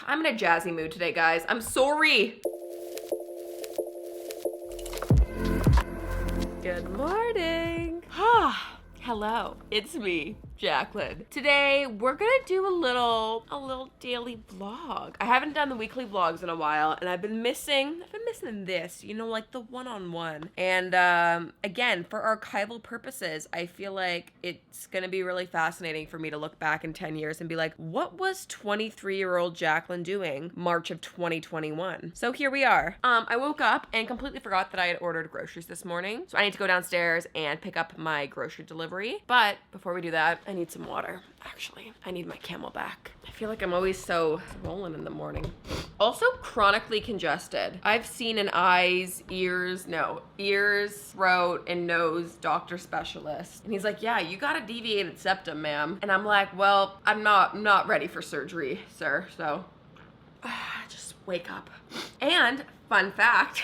I'm in a jazzy mood today, guys. I'm sorry. Good morning. Hello, it's me, Jaclyn. Today, we're gonna do a little daily vlog. I haven't done the weekly vlogs in a while, and I've been missing this, you know, like the one-on-one. And again, for archival purposes, I feel like it's gonna be really fascinating for me to look back in 10 years and be like, what was 23-year-old Jaclyn doing March of 2021? So here we are. I woke up and completely forgot that I had ordered groceries this morning. So I need to go downstairs and pick up my grocery delivery. But before we do that, I need some water. Actually, I need my Camelback. I feel like I'm always so swollen in the morning. Also chronically congested. I've seen an ears, throat, and nose doctor specialist. And he's like, yeah, you got a deviated septum, ma'am. And I'm like, well, I'm not ready for surgery, sir. So just wake up. And fun fact,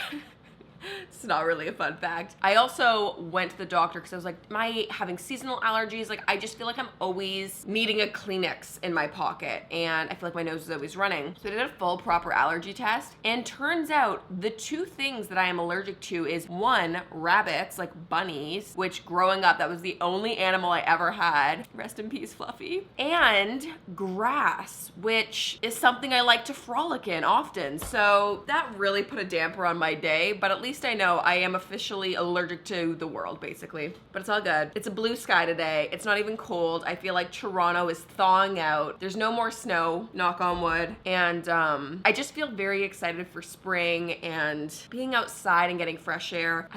it's not really a fun fact. I also went to the doctor because I was like, am I having seasonal allergies? Like, I just feel like I'm always needing a Kleenex in my pocket, and I feel like my nose is always running. So I did a full proper allergy test, and turns out the two things that I am allergic to is one, rabbits, like bunnies, which growing up, that was the only animal I ever had. Rest in peace, Fluffy. And grass, which is something I like to frolic in often. So that really put a damper on my day, but at least I know I am officially allergic to the world, basically. But it's all good. It's a blue sky today. It's not even cold. I feel like Toronto is thawing out. There's no more snow, knock on wood. And I just feel very excited for spring and being outside and getting fresh air.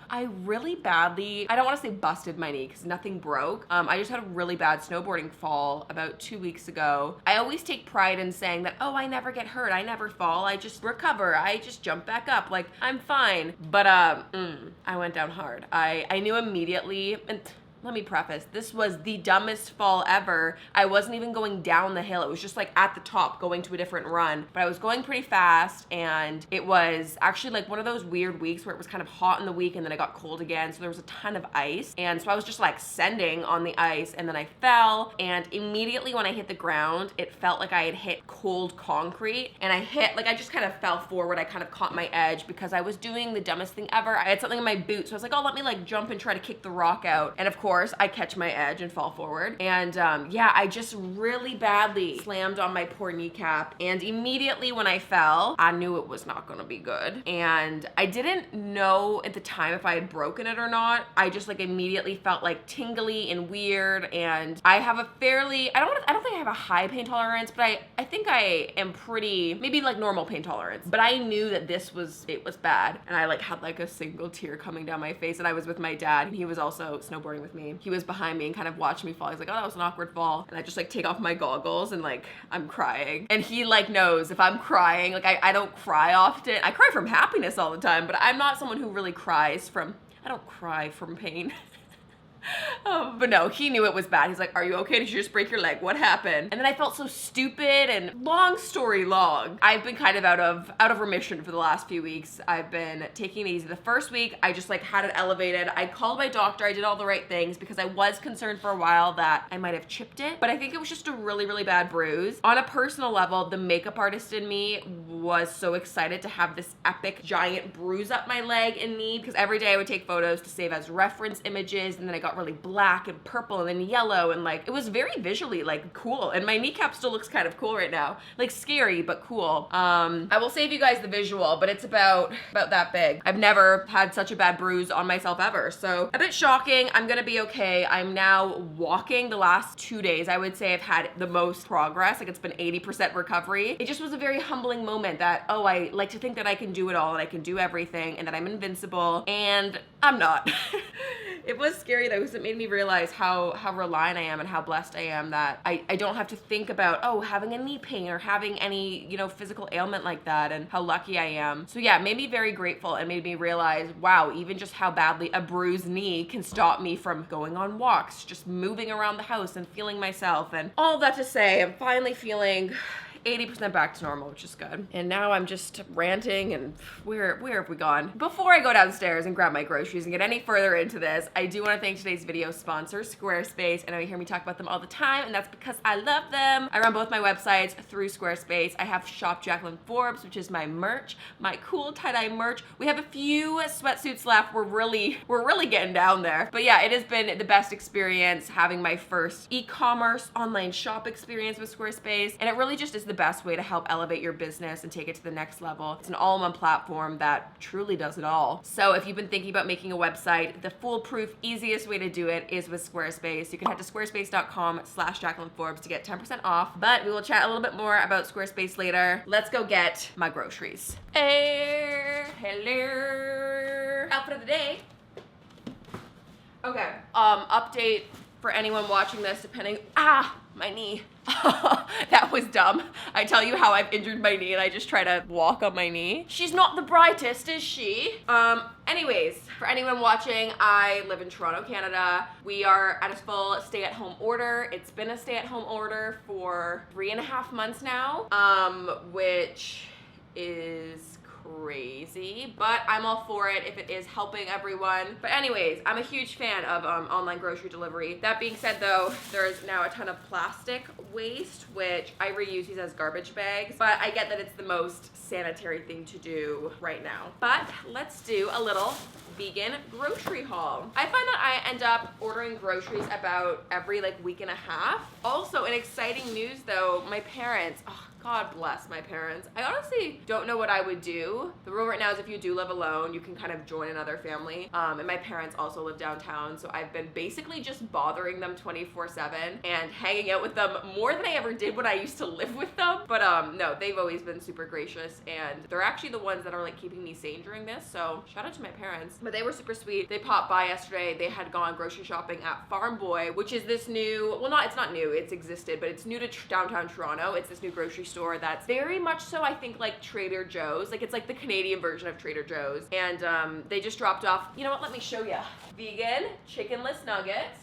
I really badly, I don't want to say busted my knee because nothing broke. I just had a really bad snowboarding fall about 2 weeks ago. I always take pride in saying that, oh, I never get hurt. I never fall. I just recover. I just jump back up. Like, I'm fine. But I went down hard. I knew immediately, and let me preface, this was the dumbest fall ever. I wasn't even going down the hill. It was just like at the top going to a different run. But I was going pretty fast, and it was actually like one of those weird weeks where it was kind of hot in the week and then it got cold again. So there was a ton of ice. And so I was just like sending on the ice, and then I fell, and immediately when I hit the ground, it felt like I had hit cold concrete, and I just kind of fell forward. I kind of caught my edge because I was doing the dumbest thing ever. I had something in my boot, so I was like, oh, let me like jump and try to kick the rock out. And of course, I catch my edge and fall forward. And yeah, I just really badly slammed on my poor kneecap. And immediately when I fell, I knew it was not gonna be good. And I didn't know at the time if I had broken it or not. I just like immediately felt like tingly and weird. And I have a fairly, I don't think I have a high pain tolerance, but I think I am pretty, maybe like normal pain tolerance. But I knew that it was bad. And I like had like a single tear coming down my face. And I was with my dad, and he was also snowboarding with me. He was behind me and kind of watched me fall. He's like, oh, that was an awkward fall. And I just like take off my goggles and like, I'm crying. And he like knows if I'm crying, like I don't cry often. I cry from happiness all the time, but I'm not someone who really I don't cry from pain. But no, he knew it was bad. He's like, are you okay? Did you just break your leg? What happened? And then I felt so stupid, and long story long, I've been kind of out of remission for the last few weeks. I've been taking it easy. The first week, I just like had it elevated. I called my doctor. I did all the right things because I was concerned for a while that I might have chipped it, but I think it was just a really, really bad bruise. On a personal level, the makeup artist in me was so excited to have this epic giant bruise up my leg and knee, because every day I would take photos to save as reference images, and then I got really black and purple and then yellow, and like it was very visually like cool, and my kneecap still looks kind of cool right now, like scary but cool. I will save you guys the visual, but it's about that big. I've never had such a bad bruise on myself ever, so a bit shocking. I'm gonna be okay. I'm now walking. The last 2 days I would say I've had the most progress. Like, it's been 80% recovery. It just was a very humbling moment that, oh, I like to think that I can do it all and I can do everything and that I'm invincible, and I'm not. It was scary though, because it made me realize how reliant I am and how blessed I am that I don't have to think about, oh, having a knee pain or having any, you know, physical ailment like that, and how lucky I am. So yeah, it made me very grateful and made me realize, wow, even just how badly a bruised knee can stop me from going on walks, just moving around the house and feeling myself. And all that to say, I'm finally feeling 80% back to normal, which is good. And now I'm just ranting, and where have we gone? Before I go downstairs and grab my groceries and get any further into this, I do want to thank today's video sponsor, Squarespace. I know you hear me talk about them all the time, and that's because I love them. I run both my websites through Squarespace. I have Shop Jaclyn Forbes, which is my merch, my cool tie-dye merch. We have a few sweatsuits left. We're really getting down there. But yeah, it has been the best experience having my first e-commerce online shop experience with Squarespace, and it really just is the best way to help elevate your business and take it to the next level. It's an all-in-one platform that truly does it all. So if you've been thinking about making a website, the foolproof, easiest way to do it is with Squarespace. You can head to squarespace.com/JaclynForbes to get 10% off, but we will chat a little bit more about Squarespace later. Let's go get my groceries. Hello. Outfit of the day. Okay, update for anyone watching this, depending, my knee. That was dumb. I tell you how I've injured my knee and I just try to walk on my knee. She's not the brightest, is she? Anyways, for anyone watching, I live in Toronto, Canada. We are at a full stay-at-home order. It's been a stay-at-home order for 3.5 months now, which is crazy, but I'm all for it if it is helping everyone. But anyways, I'm a huge fan of online grocery delivery. That being said though, there's now a ton of plastic waste, which I reuse these as garbage bags, but I get that it's the most sanitary thing to do right now. But let's do a little vegan grocery haul. I find that I end up ordering groceries about every week and a half. Also, in exciting news though, my parents, God bless my parents. I honestly don't know what I would do. The rule right now is if you do live alone, you can kind of join another family. And my parents also live downtown, so I've been basically just bothering them 24/7 and hanging out with them more than I ever did when I used to live with them. But no, they've always been super gracious, and they're actually the ones that are keeping me sane during this, so shout out to my parents. But they were super sweet. They popped by yesterday. They had gone grocery shopping at Farm Boy, which is this new, it's not new, it's existed, but it's new to downtown Toronto. It's this new grocery store that's very much so, I think, like Trader Joe's. It's like the Canadian version of Trader Joe's. And they just dropped off, you know what, let me show you. Vegan chickenless nuggets.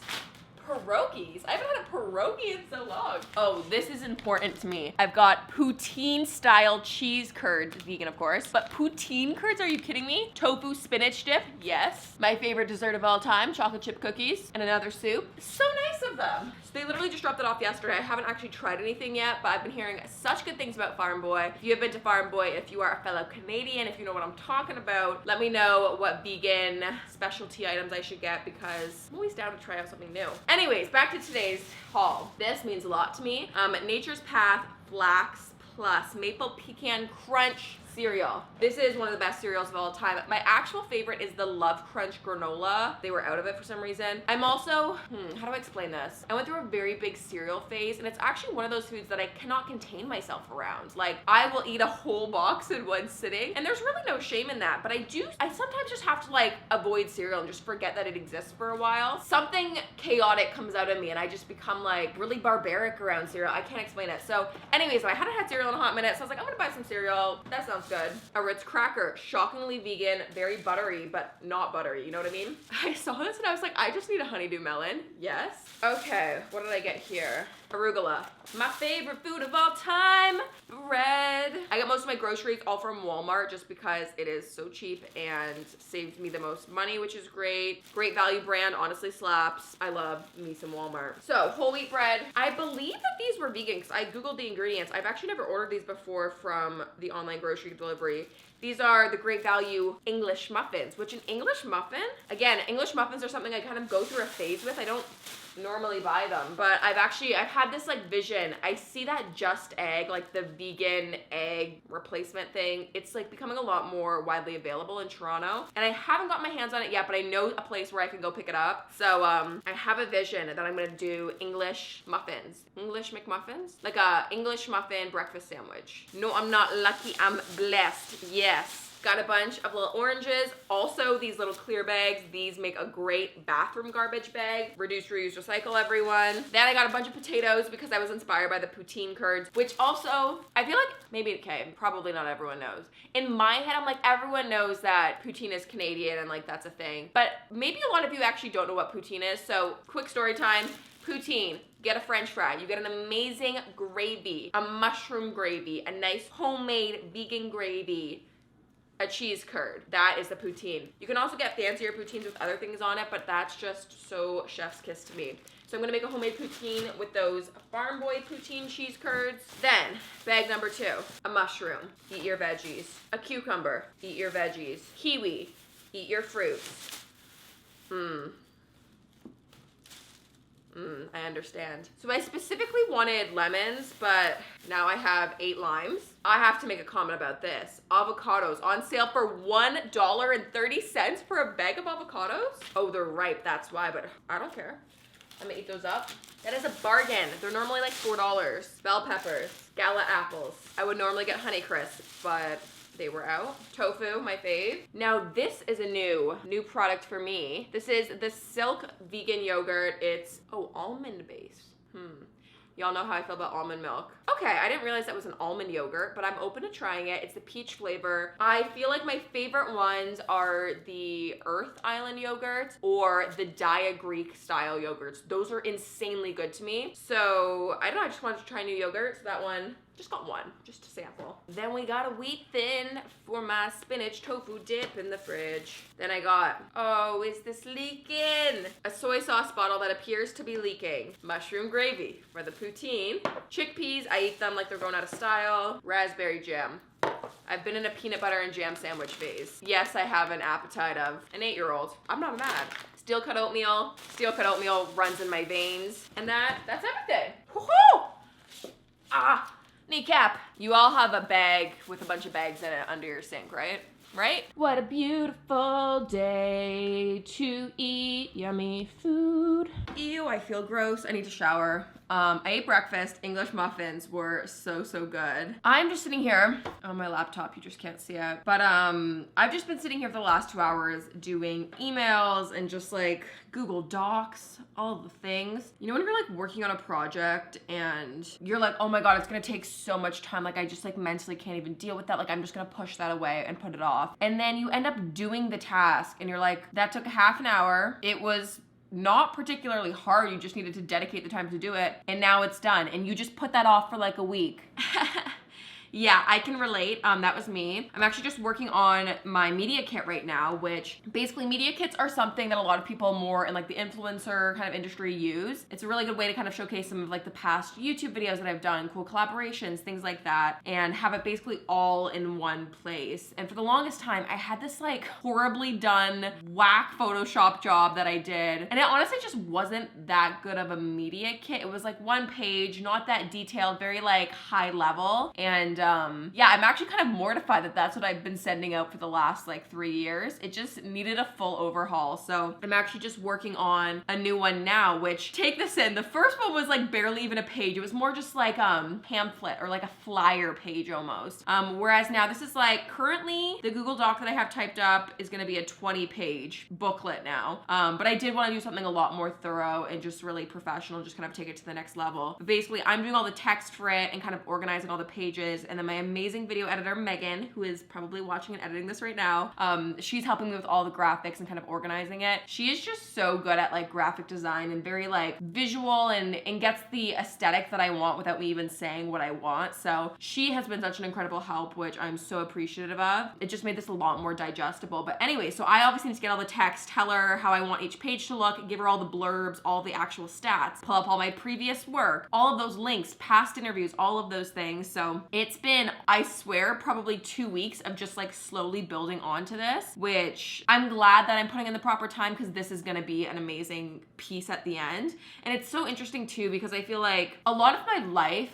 Pierogies. I haven't had a pierogi in so long. Oh, this is important to me. I've got poutine style cheese curds, vegan of course, but poutine curds, are you kidding me? Tofu spinach dip, yes. My favorite dessert of all time, chocolate chip cookies, and another soup. So nice of them. So they literally just dropped it off yesterday. I haven't actually tried anything yet, but I've been hearing such good things about Farm Boy. If you have been to Farm Boy, if you are a fellow Canadian, if you know what I'm talking about, let me know what vegan specialty items I should get, because I'm always down to try out something new. Anyways, back to today's haul. This means a lot to me. Nature's Path Flax Plus Maple Pecan Crunch cereal. This is one of the best cereals of all time. My actual favorite is the Love Crunch granola. They were out of it for some reason. I'm also, how do I explain this? I went through a very big cereal phase, and it's actually one of those foods that I cannot contain myself around. I will eat a whole box in one sitting, and there's really no shame in that, but I sometimes just have to avoid cereal and just forget that it exists for a while. Something chaotic comes out of me, and I just become really barbaric around cereal. I can't explain it. So anyways, I hadn't had cereal in a hot minute, so I was like, I'm gonna buy some cereal. That sounds good. A Ritz cracker, shockingly vegan, very buttery, but not buttery, you know what I mean? I saw this and I was like, I just need a honeydew melon. Yes. Okay, what did I get here? Arugula. My favorite food of all time, bread. I got most of my groceries all from Walmart just because it is so cheap and saved me the most money, which is great. Great value brand, honestly slaps. I love me some Walmart. So, whole wheat bread. I believe that these were vegan because I Googled the ingredients. I've actually never ordered these before from the online grocery delivery. These are the Great Value English muffins, which an English muffin, again, English muffins are something I kind of go through a phase with. I don't normally buy them, but I've had this vision. I see that Just Egg, the vegan egg replacement thing, it's becoming a lot more widely available in Toronto, and I haven't got my hands on it yet, but I know a place where I can go pick it up. So I have a vision that I'm gonna do English muffins, English McMuffins, a English muffin breakfast sandwich. No, I'm not lucky, I'm blessed. Yes. Got a bunch of little oranges. Also, these little clear bags. These make a great bathroom garbage bag. Reduce, reuse, recycle, everyone. Then I got a bunch of potatoes because I was inspired by the poutine curds, which also, I feel probably not everyone knows. In my head, I'm everyone knows that poutine is Canadian and that's a thing. But maybe a lot of you actually don't know what poutine is. So, quick story time. Poutine, get a French fry. You get an amazing gravy, a mushroom gravy, a nice homemade vegan gravy, a cheese curd. That is the poutine. You can also get fancier poutines with other things on it, but that's just so chef's kiss to me. So I'm gonna make a homemade poutine with those Farm Boy poutine cheese curds. Then, bag number 2, a mushroom, eat your veggies. A cucumber, eat your veggies. Kiwi, eat your fruits. I understand. So I specifically wanted lemons, but now I have 8 limes. I have to make a comment about this. Avocados on sale for $1.30 for a bag of avocados? Oh, they're ripe, that's why, but I don't care. I'm gonna eat those up. That is a bargain. They're normally like $4. Bell peppers, gala apples. I would normally get Honeycrisp, but they were out. Tofu, my fave. Now this is a new product for me. This is the Silk vegan yogurt. It's, almond based. Y'all know how I feel about almond milk. Okay, I didn't realize that was an almond yogurt, but I'm open to trying it. It's the peach flavor. I feel like my favorite ones are the Earth Island yogurts or the Dia Greek style yogurts. Those are insanely good to me. So I don't know, I just wanted to try new yogurt. So that one, just got one, just to sample. Then we got a wheat thin for my spinach tofu dip in the fridge. Then I got, oh, is this leaking? A soy sauce bottle that appears to be leaking. Mushroom gravy for the poutine. Chickpeas, I eat them like they're going out of style. Raspberry jam. I've been in a peanut butter and jam sandwich phase. Yes, I have an appetite of an 8-year-old. I'm not mad. Steel cut oatmeal. Steel cut oatmeal runs in my veins. And that's everything. Woohoo! Ah. Kneecap. You all have a bag with a bunch of bags in it under your sink, right? Right? What a beautiful day to eat yummy food. Ew, I feel gross. I need to shower. I ate breakfast. English muffins were so good. I'm just sitting here on my laptop. You just can't see it. But I've just been sitting here for the last 2 hours doing emails and just like Google Docs, all of the things. You know when you're like working on a project and you're like, oh my God, it's gonna take so much time. Like I just like mentally can't even deal with that. Like I'm just gonna push that away and put it off. And then you end up doing the task and you're like, that took half an hour. It was not particularly hard. You just needed to dedicate the time to do it. And now it's done. And you just put that off for like a week. Yeah, I can relate. That was me. I'm actually just working on my media kit right now, which basically media kits are something that a lot of people more in like the influencer kind of industry use. It's a really good way to kind of showcase some of like the past YouTube videos that I've done, cool collaborations, things like that, and have it basically all in one place. And for the longest time, I had this like horribly done whack Photoshop job that I did. And it honestly just wasn't that good of a media kit. It was like one page, not that detailed, very like high level. And yeah, I'm actually kind of mortified that that's what I've been sending out for the last like 3 years. It just needed a full overhaul. So I'm actually just working on a new one now, which, take this in, the first one was like barely even a page. It was more just like pamphlet or like a flyer page almost. Whereas now this is like, currently the Google Doc that I have typed up is gonna be a 20-page booklet now. But I did want to do something a lot more thorough and just really professional, just kind of take it to the next level. But basically, I'm doing all the text for it and kind of organizing all the pages, and then my amazing video editor, Megan, who is probably watching and editing this right now, she's helping me with all the graphics and kind of organizing it. She is just so good at like graphic design and very like visual and gets the aesthetic that I want without me even saying what I want. So she has been such an incredible help, which I'm so appreciative of. It just made this a lot more digestible. But anyway, so I obviously need to get all the text, tell her how I want each page to look, give her all the blurbs, all the actual stats, pull up all my previous work, all of those links, past interviews, all of those things. So it's been, I swear, probably 2 weeks of just like slowly building onto this, which I'm glad that I'm putting in the proper time, because this is gonna be an amazing piece at the end. And it's so interesting too, because I feel like a lot of my life,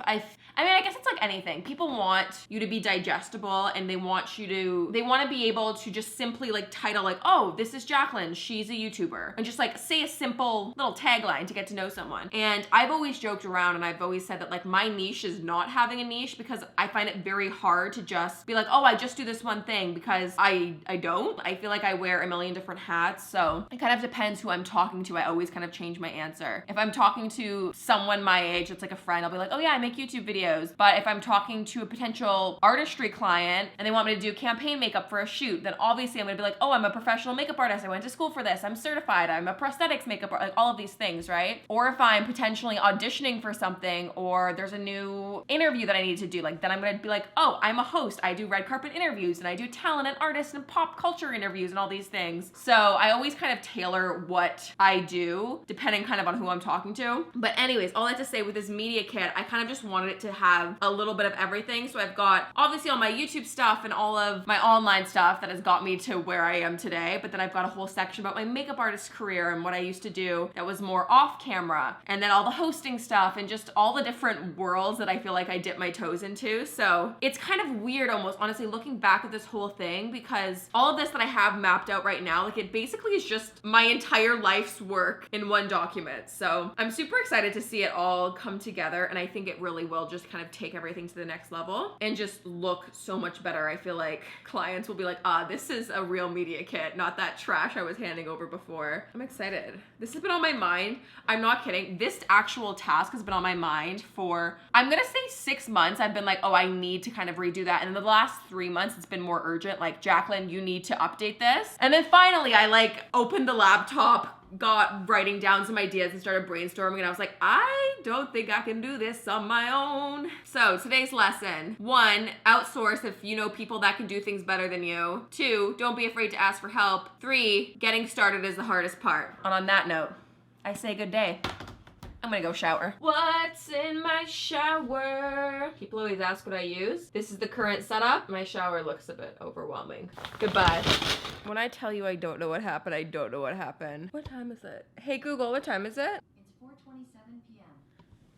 I mean, I guess it's like anything. People want you to be digestible, and they want to be able to just simply like title like, oh, this is Jaclyn, she's a YouTuber, and just like say a simple little tagline to get to know someone. And I've always joked around, and I've always said that like my niche is not having a niche, because I find it very hard to just be like, oh, I just do this one thing, because I don't. I feel like I wear a million different hats. So it kind of depends who I'm talking to. I always kind of change my answer. If I'm talking to someone my age that's like a friend, I'll be like, oh yeah, I make YouTube videos. videos. But if I'm talking to a potential artistry client and they want me to do campaign makeup for a shoot, then obviously I'm gonna be like, oh, I'm a professional makeup artist. I went to school for this. I'm certified. I'm a prosthetics makeup artist, like all of these things, right? Or if I'm potentially auditioning for something or there's a new interview that I need to do, like then I'm gonna be like, oh, I'm a host. I do red carpet interviews and I do talent and artists and pop culture interviews and all these things. So I always kind of tailor what I do depending kind of on who I'm talking to. But anyways, all that to say, with this media kit, I kind of just wanted it to have a little bit of everything. So I've got obviously all my YouTube stuff and all of my online stuff that has got me to where I am today. But then I've got a whole section about my makeup artist career and what I used to do that was more off camera. And then all the hosting stuff and just all the different worlds that I feel like I dip my toes into. So it's kind of weird almost, honestly, looking back at this whole thing, because all of this that I have mapped out right now, like it basically is just my entire life's work in one document. So I'm super excited to see it all come together, and I think it really will just kind of take everything to the next level and just look so much better. I feel like clients will be like, this is a real media kit, not that trash I was handing over before. I'm excited. This has been on my mind. I'm not kidding. This actual task has been on my mind for, I'm gonna say 6 months. I've been like, oh, I need to kind of redo that. And in the last 3 months, it's been more urgent. Like, Jaclyn, you need to update this. And then finally, I like opened the laptop, got writing down some ideas and started brainstorming, and I was like, I don't think I can do this on my own. So today's lesson: 1, outsource if you know people that can do things better than you. 2, don't be afraid to ask for help. 3, getting started is the hardest part. And on that note, I say good day. I'm gonna go shower. What's in my shower? People always ask what I use. This is the current setup. My shower looks a bit overwhelming. Goodbye. When I tell you I don't know what happened, I don't know what happened. What time is it? Hey Google, what time is it? It's 4:27 p.m.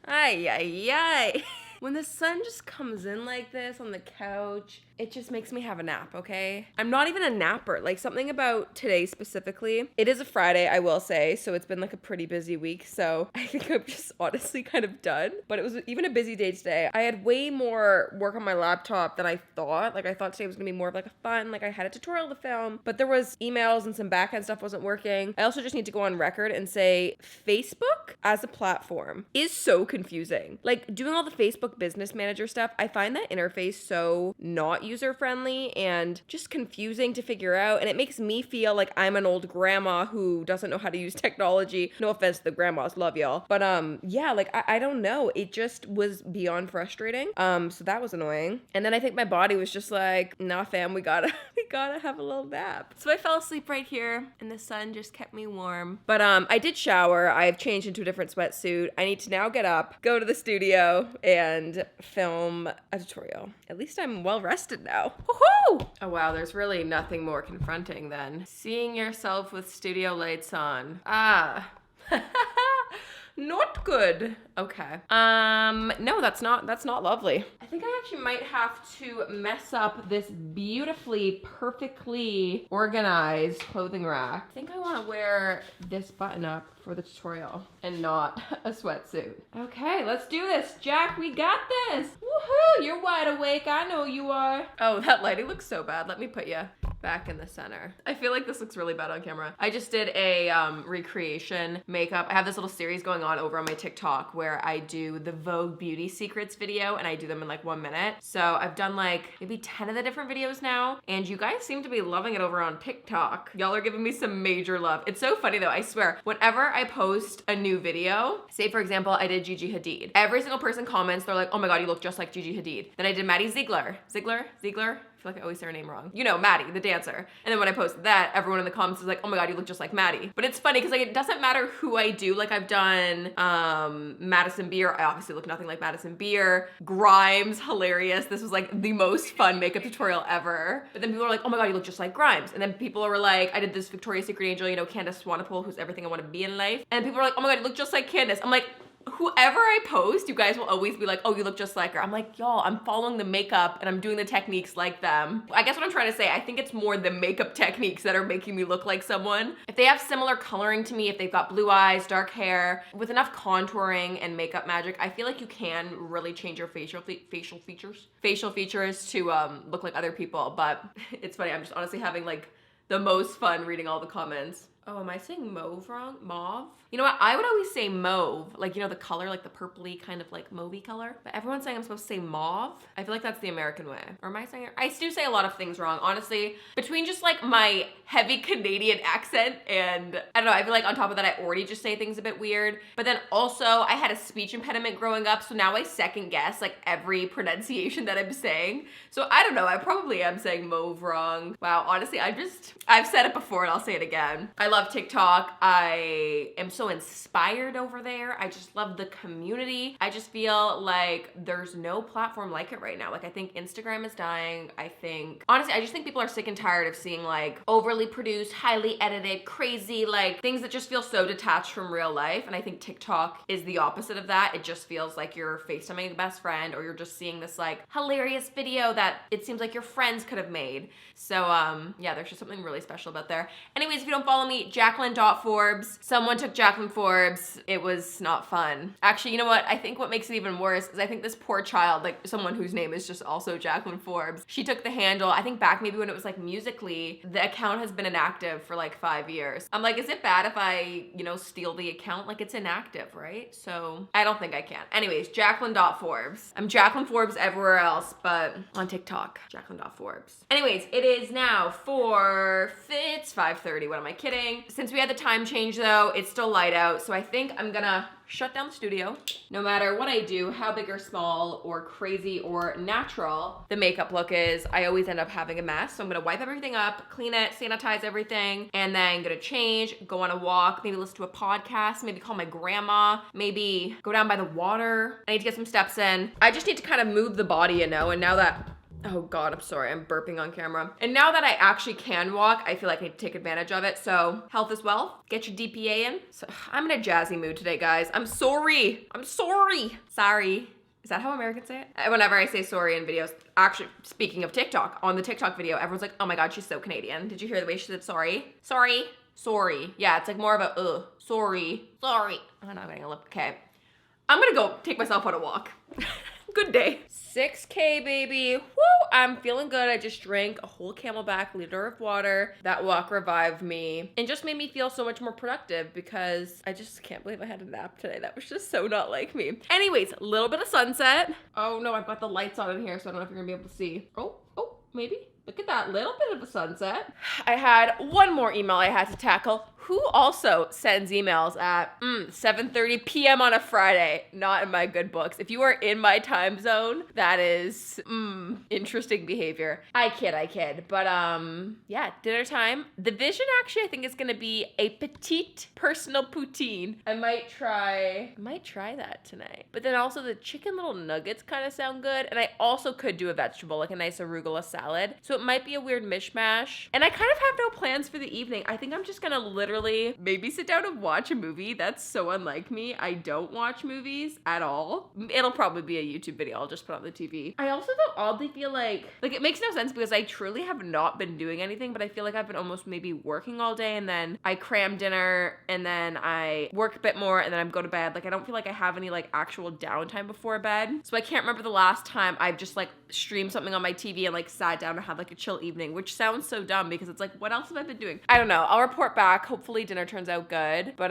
Ay, ay, ay. When the sun just comes in like this on the couch, it just makes me have a nap, okay? I'm not even a napper. Like, something about today specifically. It is a Friday, I will say, so it's been like a pretty busy week, so I think I'm just honestly kind of done. But it was even a busy day today. I had way more work on my laptop than I thought. Like, I thought today was gonna be more of like a fun, like I had a tutorial to film, but there was emails and some backend stuff wasn't working. I also just need to go on record and say Facebook as a platform is so confusing. Like, doing all the Facebook Business Manager stuff, I find that interface so not user-friendly and just confusing to figure out, and it makes me feel like I'm an old grandma who doesn't know how to use technology. No offense to the grandmas, love y'all. But yeah, like I don't know. It just was beyond frustrating. So that was annoying. And then I think my body was just like, nah fam, we gotta have a little nap. So I fell asleep right here and the sun just kept me warm. But I did shower. I've changed into a different sweatsuit. I need to now get up, go to the studio, and film a tutorial. At least I'm well rested now. Woohoo! Oh wow, there's really nothing more confronting than seeing yourself with studio lights on. Not good. Okay. No, that's not lovely. I think I actually might have to mess up this beautifully, perfectly organized clothing rack. I think I want to wear this button up for the tutorial and not a sweatsuit. Okay, let's do this. Jack, we got this. Woohoo! You're wide awake. I know you are. Oh, that lighting looks so bad. Let me put you back in the center. I feel like this looks really bad on camera. I just did a recreation makeup. I have this little series going on over on my TikTok where I do the Vogue Beauty Secrets video and I do them in like 1 minute. So I've done like maybe 10 of the different videos now, and you guys seem to be loving it over on TikTok. Y'all are giving me some major love. It's so funny though, I swear. Whenever I post a new video, say for example, I did Gigi Hadid. Every single person comments, they're like, oh my God, you look just like Gigi Hadid. Then I did Maddie Ziegler. Ziegler? I feel like I always say her name wrong. You know, Maddie, the dancer. And then when I posted that, everyone in the comments was like, oh my God, you look just like Maddie. But it's funny because like it doesn't matter who I do. Like I've done Madison Beer. I obviously look nothing like Madison Beer. Grimes, hilarious. This was like the most fun makeup tutorial ever. But then people are like, oh my God, you look just like Grimes. And then people were like, I did this Victoria's Secret angel, you know, Candace Swanepoel, who's everything I want to be in life. And people are like, oh my God, you look just like Candace. I'm like, whoever I post, you guys will always be like, oh, you look just like her. I'm like, y'all, I'm following the makeup and I'm doing the techniques like them. I guess what I'm trying to say, I think it's more the makeup techniques that are making me look like someone. If they have similar coloring to me, if they've got blue eyes, dark hair, with enough contouring and makeup magic, I feel like you can really change your facial features to look like other people. But it's funny, I'm just honestly having like the most fun reading all the comments. Oh, am I saying mauve wrong? Mauve? You know what? I would always say mauve. Like, you know, the color, like the purpley kind of like mauvey color. But everyone's saying I'm supposed to say mauve. I feel like that's the American way. Or am I saying it? I do say a lot of things wrong, honestly. Between just like my heavy Canadian accent and I don't know, I feel like on top of that, I already just say things a bit weird. But then also I had a speech impediment growing up. So now I second guess like every pronunciation that I'm saying. So I don't know. I probably am saying mauve wrong. Wow. Honestly, I've said it before and I'll say it again. I love TikTok. I am so inspired over there. I just love the community. I just feel like there's no platform like it right now. Like I think Instagram is dying. Honestly, I just think people are sick and tired of seeing like overly produced, highly edited, crazy, like things that just feel so detached from real life. And I think TikTok is the opposite of that. It just feels like you're FaceTiming a best friend or you're just seeing this like hilarious video that it seems like your friends could have made. So yeah, there's just something really special about there. Anyways, if you don't follow me, Jaclyn.Forbes. Someone took Jaclyn Forbes. It was not fun. Actually, you know what? I think what makes it even worse is I think this poor child, like someone whose name is just also Jaclyn Forbes, she took the handle, I think back maybe when it was like Musical.ly, the account has been inactive for like 5 years. I'm like, is it bad if I, you know, steal the account? Like it's inactive, right? So I don't think I can. Anyways, Jaclyn.Forbes. I'm Jaclyn Forbes everywhere else, but on TikTok, Jaclyn.Forbes. Anyways, it is now it's 5:30. What am I kidding? Since we had the time change though, it's still light out. So I think I'm gonna shut down the studio. No matter what I do, how big or small or crazy or natural the makeup look is, I always end up having a mess. So I'm gonna wipe everything up, clean it, sanitize everything, and then gonna change, go on a walk, maybe listen to a podcast, maybe call my grandma, maybe go down by the water. I need to get some steps in. I just need to kind of move the body, you know, and now that oh God, I'm sorry, I'm burping on camera. And now that I actually can walk, I feel like I need to take advantage of it. So health is wealth, get your DPA in. So I'm in a jazzy mood today, guys. I'm sorry. Sorry. Is that how Americans say it? Whenever I say sorry in videos, actually, speaking of TikTok, on the TikTok video, everyone's like, oh my God, she's so Canadian. Did you hear the way she said sorry? Sorry. Yeah, it's like more of a, sorry. Oh, no, I'm getting a lip. Okay. I'm gonna go take myself on a walk. Good day. 6K, baby. Woo! I'm feeling good. I just drank a whole Camelback liter of water. That walk revived me and just made me feel so much more productive because I just can't believe I had a nap today. That was just so not like me. Anyways, a little bit of sunset. Oh no, I've got the lights on in here, so I don't know if you're gonna be able to see. Oh, maybe. Look at that little bit of a sunset. I had one more email I had to tackle. Who also sends emails at 7:30 p.m. on a Friday? Not in my good books. If you are in my time zone, that is interesting behavior. I kid. But yeah, dinner time. The vision actually I think is gonna be a petite personal poutine. I might try that tonight. But then also the chicken little nuggets kind of sound good. And I also could do a vegetable, like a nice arugula salad. So it might be a weird mishmash. And I kind of have no plans for the evening. I think I'm just gonna literally maybe sit down and watch a movie. That's so unlike me. I don't watch movies at all. It'll probably be a YouTube video I'll just put on the TV. I also though oddly feel like it makes no sense because I truly have not been doing anything, but I feel like I've been almost maybe working all day and then I cram dinner and then I work a bit more and then I go to bed. Like I don't feel like I have any like actual downtime before bed. So I can't remember the last time I've just like streamed something on my TV and like sat down and had like a chill evening, which sounds so dumb because it's like, what else have I been doing? I don't know. I'll report back. Hopefully dinner turns out good. But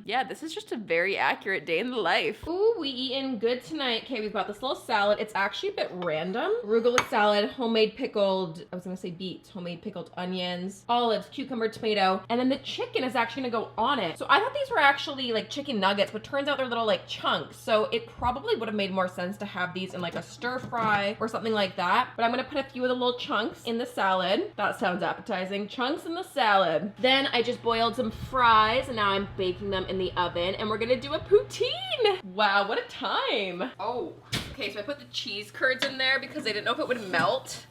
yeah, this is just a very accurate day in the life. Ooh, we eating good tonight. Okay, we've got this little salad. It's actually a bit random. Arugula salad, homemade pickled, I was gonna say beets, homemade pickled onions, olives, cucumber, tomato, and then the chicken is actually gonna go on it. So I thought these were actually like chicken nuggets, but turns out they're little like chunks. So it probably would have made more sense to have these in like a stir fry or something like that. But I'm gonna put a few of the little chunks in the salad. That sounds appetizing. Chunks in the salad. Then I just boiled some fries and now I'm baking them in the oven and we're gonna do a poutine. Wow, what a time. Oh, okay, so I put the cheese curds in there because I didn't know if it would melt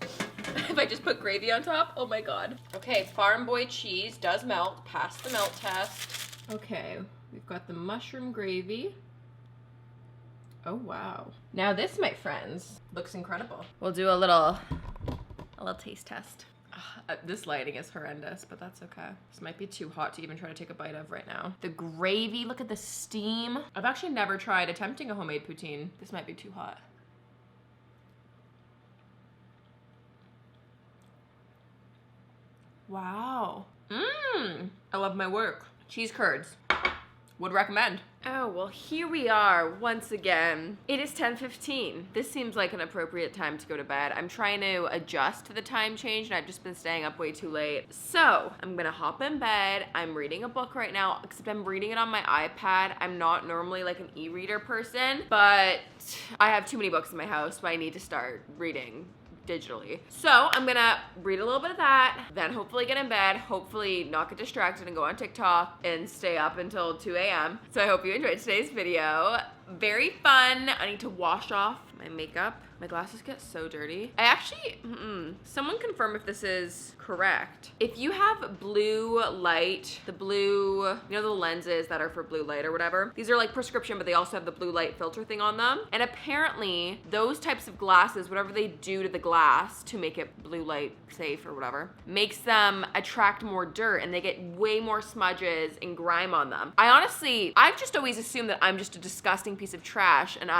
if I just put gravy on top. Oh my God. Okay, Farm Boy cheese does melt, pass the melt test. Okay, we've got the mushroom gravy. Oh wow. Now this, my friends, looks incredible. We'll do a little taste test. This lighting is horrendous, but that's okay. This might be too hot to even try to take a bite of right now. The gravy, look at the steam. I've actually never tried attempting a homemade poutine. This might be too hot. Wow. I love my work. Cheese curds. Would recommend. Oh, well, here we are once again. It is 10:15. This seems like an appropriate time to go to bed. I'm trying to adjust to the time change and I've just been staying up way too late. So I'm gonna hop in bed. I'm reading a book right now, except I'm reading it on my iPad. I'm not normally like an e-reader person, but I have too many books in my house, so I need to start reading digitally. So I'm gonna read a little bit of that, then hopefully get in bed, hopefully not get distracted and go on TikTok and stay up until 2 a.m. So I hope you enjoyed today's video. Very fun. I need to wash off my makeup. My glasses get so dirty. I actually, someone confirm if this is correct. If you have blue light, the blue, you know the lenses that are for blue light or whatever, these are like prescription, but they also have the blue light filter thing on them. And apparently those types of glasses, whatever they do to the glass to make it blue light safe or whatever, makes them attract more dirt and they get way more smudges and grime on them. I've just always assumed that I'm just a disgusting piece of trash and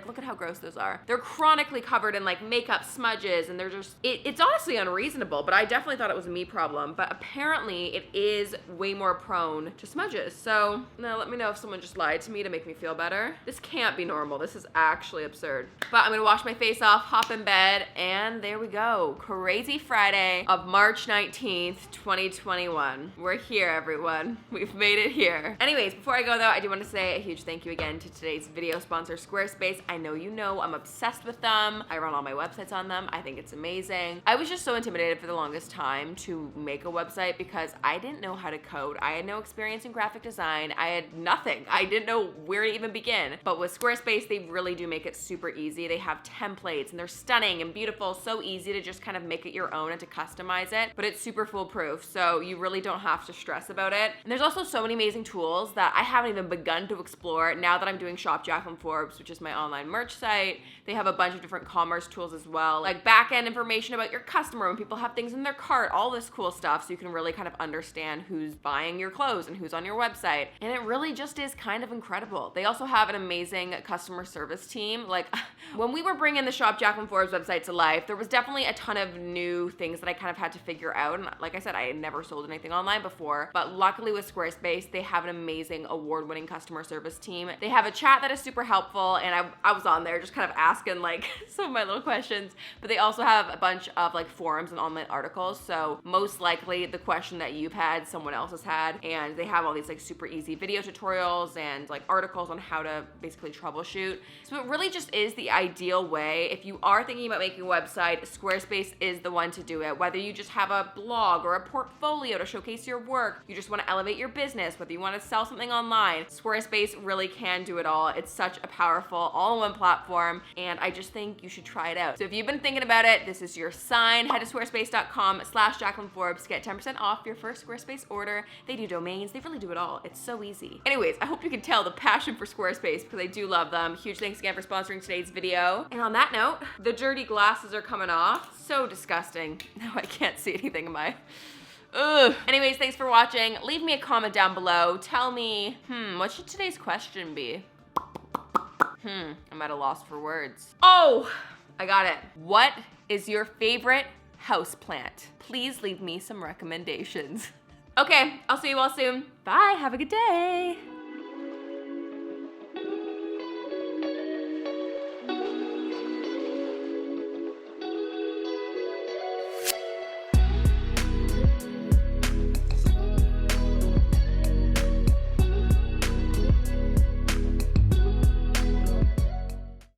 look at how gross those are. They're chronically covered in like makeup smudges and they're just, it's honestly unreasonable, but I definitely thought it was a me problem, but apparently it is way more prone to smudges. So now let me know if someone just lied to me to make me feel better. This can't be normal. This is actually absurd. But I'm gonna wash my face off, hop in bed, and there we go. Crazy Friday of March 19th, 2021. We're here, everyone. We've made it here. Anyways, before I go though, I do want to say a huge thank you again to today's video sponsor, Squarespace. I know you know I'm obsessed with them. I run all my websites on them. I think it's amazing. I was just so intimidated for the longest time to make a website because I didn't know how to code. I had no experience in graphic design. I had nothing. I didn't know where to even begin. But with Squarespace, they really do make it super easy. They have templates and they're stunning and beautiful, so easy to just kind of make it your own and to customize it, but it's super foolproof, so you really don't have to stress about it. And there's also so many amazing tools that I haven't even begun to explore now that I'm doing Shop Jaclyn Forbes, which is my online merch site. They have a bunch of different commerce tools as well, like back-end information about your customer when people have things in their cart, all this cool stuff, so you can really kind of understand who's buying your clothes and who's on your website. And it really just is kind of incredible. They also have an amazing customer service team. Like when we were bringing the Shop Jaclyn Forbes website to life, there was definitely a ton of new things that I kind of had to figure out. And like I said, I had never sold anything online before, but luckily with Squarespace, they have an amazing award-winning customer service team. They have a chat that is super helpful, and I was on there just kind of asking like some of my little questions, but they also have a bunch of like forums and online articles. So most likely the question that you've had, someone else has had, and they have all these like super easy video tutorials and like articles on how to basically troubleshoot. So it really just is the ideal way. If you are thinking about making a website, Squarespace is the one to do it. Whether you just have a blog or a portfolio to showcase your work, you just want to elevate your business, whether you want to sell something online, Squarespace really can do it all. It's such a powerful all-in-one platform, and I just think you should try it out. So if you've been thinking about it, this is your sign. Head to squarespace.com/JaclynForbes. Get 10% off your first Squarespace order. They do domains. They really do it all. It's so easy. Anyways, I hope you can tell the passion for Squarespace because I do love them. Huge thanks again for sponsoring today's video. And on that note, the dirty glasses are coming off. So disgusting. Now I can't see anything in my... Ugh. Anyways, thanks for watching. Leave me a comment down below. Tell me, what should today's question be? I'm at a loss for words. Oh, I got it. What is your favorite houseplant? Please leave me some recommendations. Okay, I'll see you all soon. Bye, have a good day.